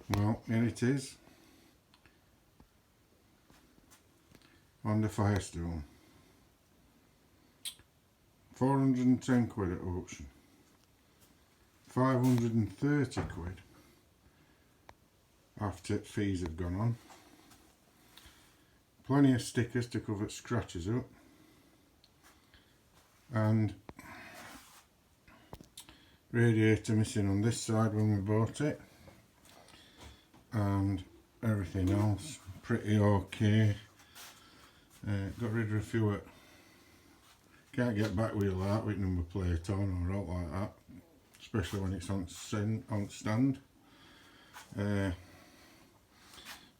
Well, here it is on the Firestone. 410 quid at auction. 530 quid after fees have gone on. Plenty of stickers to cover scratches up. And radiator missing on this side when we bought it. And everything else pretty okay. Got rid of a few that can't get back wheel out with number plate on or out like that, especially when it's on stand.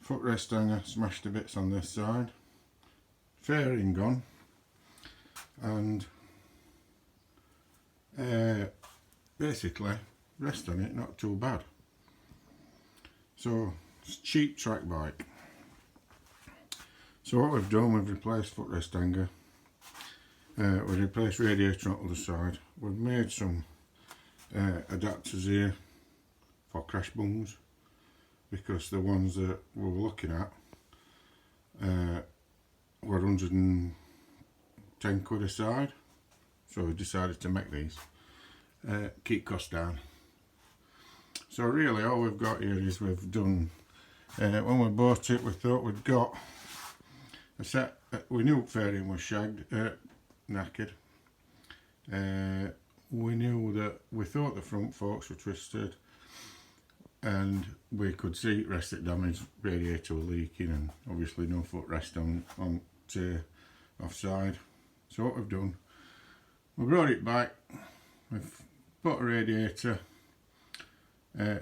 Footrest hanger smashed to bits on this side, fairing gone, and basically rest on it not too bad. So it's a cheap track bike. So what we've done, we've replaced footrest hanger, we've replaced radiator on the other side, we've made some adapters here for crash bungs, because the ones that we were looking at were 110 quid a side, so we decided to make these, keep costs down. So really all we've got here is we've done, when we bought it we thought we'd got a set, we knew fairing was shagged, knackered. We knew that, we thought the front forks were twisted, and we could see rest at damage, radiator leaking, and obviously no footrest on offside. So what we've done, we brought it back, we've bought a radiator,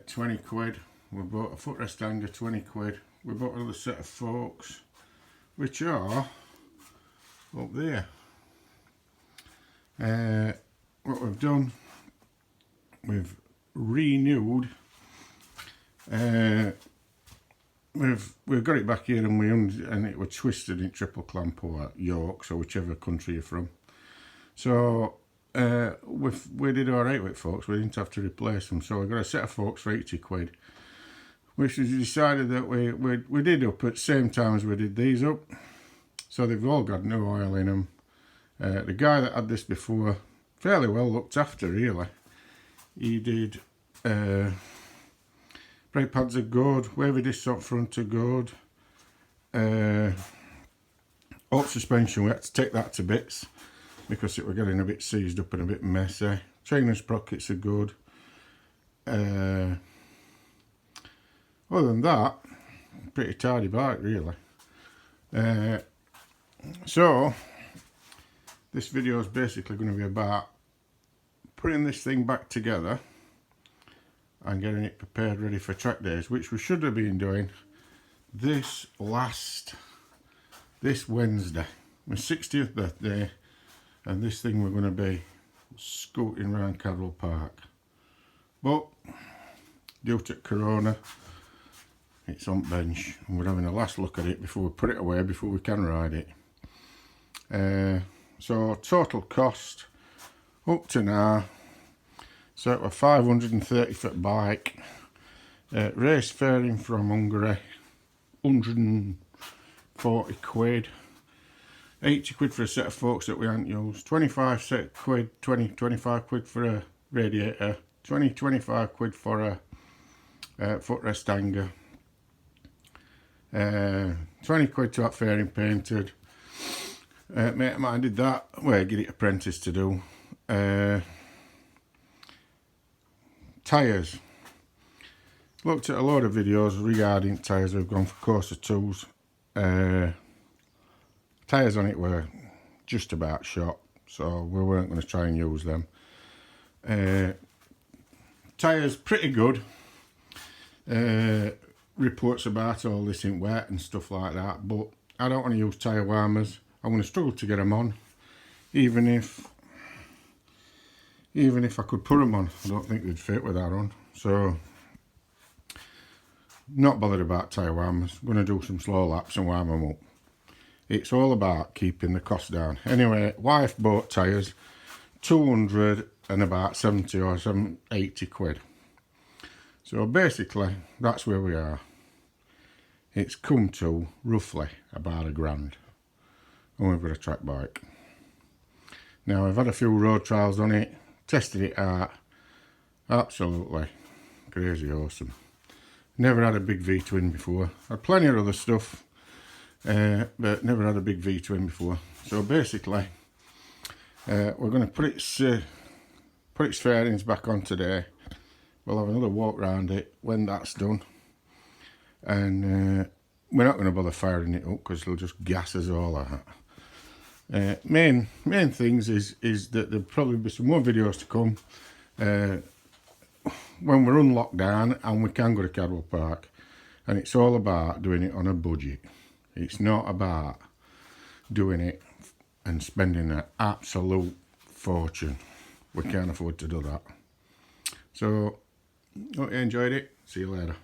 20 quid, we bought a footrest hanger, 20 quid, we bought another set of forks, which are up there. What we've done, we've renewed, we've got it back here, and it was twisted in triple clamp or York, or whichever country you're from. So we did alright with forks, we didn't have to replace them, so we got a set of forks for 80 quid, which we decided that we did up at the same time as we did these up, so they've all got new oil in them. The guy that had this before, fairly well looked after really. He did brake pads are good, wavy discs up front are good, alt suspension we had to take that to bits because it were getting a bit seized up and a bit messy. Chain and sprockets are good. Other than that, pretty tidy bike really. So this video is basically going to be about putting this thing back together and getting it prepared ready for track days, which we should have been doing this Wednesday, my 60th birthday, and this thing we're going to be scooting around Cadwell Park, but due to Corona it's on bench and we're having a last look at it before we put it away, before we can ride it. So total cost up to now, so it was 530 foot bike, race fairing from Hungary, 140 quid, 80 quid for a set of forks that we hadn't used, 25 quid for a radiator, 25 quid for a footrest hanger, 20 quid to have fairing painted. Mate of mine did that, well, get it apprentice to do. Tyres. Looked at a lot of videos regarding tyres. We've gone for Corsa 2s. Tyres on it were just about shot, so we weren't going to try and use them. Tyres pretty good. Reports about all this in wet and stuff like that, but I don't want to use tyre warmers. I'm going to struggle to get them on, even if I could put them on. I don't think they'd fit with that on, so not bothered about tyre warmers. I'm going to do some slow laps and warm them up. It's all about keeping the cost down. Anyway, wife bought tyres, 200 and about 70 or 80 quid. So basically, that's where we are. It's come to roughly about £1,000. And we've got a track bike. Now, I've had a few road trials on it, tested it out. Absolutely crazy awesome. Never had a big V-twin before. Had plenty of other stuff, but never had a big V-twin before. So basically, we're going to put its fairings back on today. We'll have another walk around it when that's done, and we're not going to bother firing it up because it'll just gas us all out. Main things is that there'll probably be some more videos to come when we're unlocked down and we can go to Cadwell Park, and it's all about doing it on a budget. It's not about doing it and spending an absolute fortune. We can't afford to do that. So, hope you enjoyed it. See you later.